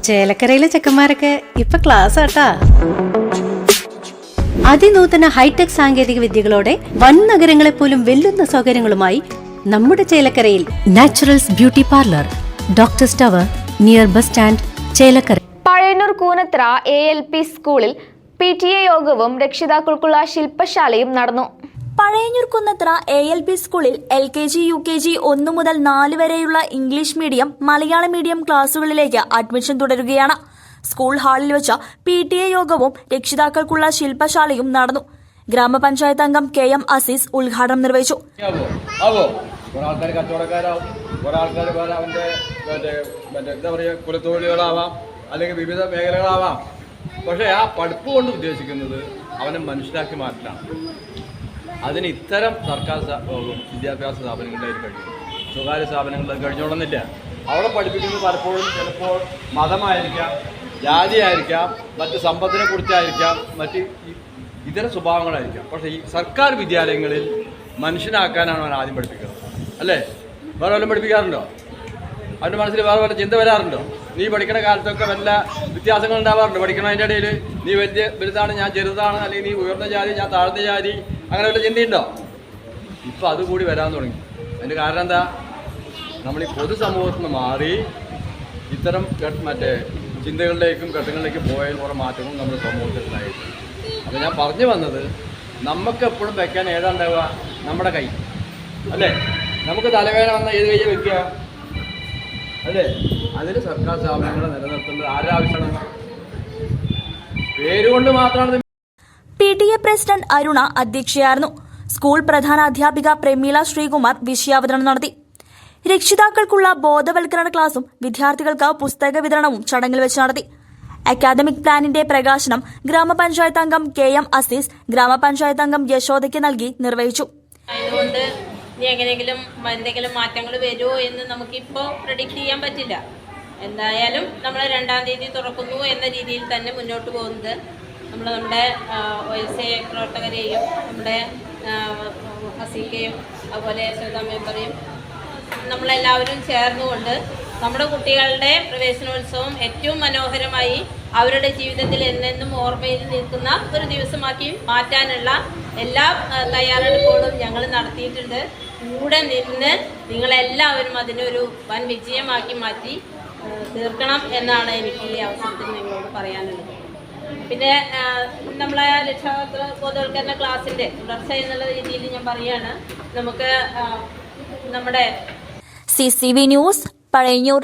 ചേലക്കരയിലെ ചെക്കന്മാരൊക്കെ ഇപ്പൊ ക്ലാസ് ആട്ടാ. അതിനൂതന ഹൈടെക് സാങ്കേതിക വിദ്യകളോടെ വൻ നഗരങ്ങളെ പോലും വെല്ലുന്ന സൗകര്യങ്ങളുമായി നമ്മുടെ ചേലക്കരയിൽ naturals beauty parlour, doctors tower, near bus stand, Chelakkara. Pazhayannur Koonathra ALP സ്കൂളിൽ PTA യോഗവും രക്ഷിതാക്കൾക്കുള്ള ശില്പശാലയും നടന്നു. പഴയന്നൂർ കുന്നത്ര ALP സ്കൂളിൽ LKG, UKG 1 മുതൽ 4 വരെയുള്ള ഇംഗ്ലീഷ് മീഡിയം, മലയാളം മീഡിയം ക്ലാസുകളിലേക്ക് അഡ്മിഷൻ തുടരുകയാണ്. സ്കൂൾ ഹാളിൽ വെച്ച PTA യോഗവും രക്ഷിതാക്കൾക്കുള്ള ശില്പശാലയും നടന്നു. ഗ്രാമപഞ്ചായത്ത് അംഗം KM അസീസ് ഉദ്ഘാടനം നിർവഹിച്ചു. അല്ലെങ്കിൽ വിവിധ മേഖലകളാവാം. പക്ഷേ ആ പഠിപ്പ് കൊണ്ട് ഉദ്ദേശിക്കുന്നത് അവനെ മനുഷ്യരാക്കി മാറ്റലാണ്. അതിന് ഇത്തരം സർക്കാർ വിദ്യാഭ്യാസ സ്ഥാപനങ്ങളുടെ കഴിയും, സ്വകാര്യ സ്ഥാപനങ്ങളിൽ കഴിഞ്ഞോളുന്നില്ല. അവിടെ പഠിപ്പിക്കുന്നത് പലപ്പോഴും ചിലപ്പോൾ മതമായിരിക്കാം, ജാതിയായിരിക്കാം, മറ്റ് സമ്പത്തിനെ കുറിച്ചായിരിക്കാം, മറ്റ് ഇതര സ്വഭാവങ്ങളായിരിക്കാം. പക്ഷേ ഈ സർക്കാർ വിദ്യാലയങ്ങളിൽ മനുഷ്യനാക്കാനാണ് അവൻ ആദ്യം പഠിപ്പിക്കുന്നത്, അല്ലേ? വേറെ വല്ലതും പഠിപ്പിക്കാറുണ്ടോ? അവൻ്റെ മനസ്സിൽ വേറെ വല്ല ചിന്ത വരാറുണ്ടോ? നീ പഠിക്കുന്ന കാലത്തൊക്കെ വല്ല വ്യത്യാസങ്ങൾ ഉണ്ടാവാറുണ്ട്? പഠിക്കണതിൻ്റെ ഇടയിൽ നീ വലുതാണ്, ഞാൻ ചെറുതാണ്, അല്ലെങ്കിൽ നീ ഉയർന്ന ജാതി, ഞാൻ താഴ്ന്ന ജാതി, അങ്ങനെ വല്ല ചിന്തയുണ്ടോ? ഇപ്പോൾ അതുകൂടി വരാൻ തുടങ്ങി. അതിൻ്റെ കാരണം എന്താ? നമ്മൾ ഈ പൊതുസമൂഹത്തിൽ നിന്ന് മാറി ഇത്തരം മറ്റേ ചിന്തകളിലേക്കും ഘട്ടങ്ങളിലേക്കും പോയാൽ കുറേ മാറ്റങ്ങളും നമ്മുടെ സമൂഹത്തിലുണ്ടായിരുന്നു. അപ്പോൾ ഞാൻ പറഞ്ഞു വന്നത്, നമുക്കെപ്പോഴും വെക്കാൻ ഏതാണ്ടാവുക? നമ്മുടെ കൈ, അല്ലേ? നമുക്ക് തലവേദന വന്നാൽ ഏത് കൈ വെക്കുക, അല്ലേ? അതിന് സർക്കാർ സ്ഥാപനങ്ങളെ നിലനിർത്തുന്നത് ആരാവശ്യമാണ്? പേരുകൊണ്ട് മാത്രമാണ്. PTA പ്രസിഡന്റ് അരുണ അധ്യക്ഷയായിരുന്നു. സ്കൂൾ പ്രധാന അധ്യാപിക പ്രമീള ശ്രീകുമാർ വിഷയാവതരണം നടത്തി. രക്ഷിതാക്കൾക്കുള്ള ബോധവൽക്കരണ ക്ലാസും വിദ്യാർത്ഥികൾക്ക് പുസ്തക വിതരണവും ചടങ്ങിൽ വെച്ച് നടത്തി. അക്കാദമിക് പ്ലാനിന്റെ പ്രകാശനം ഗ്രാമപഞ്ചായത്ത് അംഗം KM അസീസ് ഗ്രാമപഞ്ചായത്ത് അംഗം യശോദയ്ക്ക് നൽകി നിർവഹിച്ചു. അതുകൊണ്ട് ഇനി എങ്ങനെയെങ്കിലും എന്തെങ്കിലും മാറ്റങ്ങൾ വരുമോ എന്ന് നമുക്കിപ്പോൾ പ്രെഡിക്റ്റ് ചെയ്യാൻ പറ്റില്ല. എന്തായാലും നമ്മൾ 2-ാം തീയതി തുറക്കുന്നു എന്ന രീതിയിൽ തന്നെ മുന്നോട്ട് പോകുന്നത് നമ്മുടെ OSA പ്രവർത്തകരെയും നമ്മുടെ ഹസീക്കയും അതുപോലെ ശ്വേത മെമ്പറേയും നമ്മളെല്ലാവരും ചേർന്നുകൊണ്ട് നമ്മുടെ കുട്ടികളുടെ പ്രവേശനോത്സവം ഏറ്റവും മനോഹരമായി അവരുടെ ജീവിതത്തിൽ എന്നെന്നും ഓർമ്മയിൽ നിൽക്കുന്ന ഒരു ദിവസമാക്കി മാറ്റാനുള്ള എല്ലാ തയ്യാറെടുപ്പുകളും ഞങ്ങൾ നടത്തിയിട്ടുണ്ട്. കൂടെ നിന്ന് നിങ്ങളെല്ലാവരും അതിനൊരു വൻ വിജയമാക്കി മാറ്റി തീർക്കണം എന്നാണ് എനിക്ക് ഈ അവസരത്തിൽ നിങ്ങളോട് പറയാനുള്ളത്. പിന്നെ നമ്മളെ രക്ഷാകർതൃ ബോധവൽക്കരണ ക്ലാസ്സിൻ്റെ തുടർച്ച എന്നുള്ള രീതിയിൽ ഞാൻ പറയുകയാണ്. നമുക്ക് നമ്മുടെ CCV ന്യൂസ് പഴയന്നൂർ.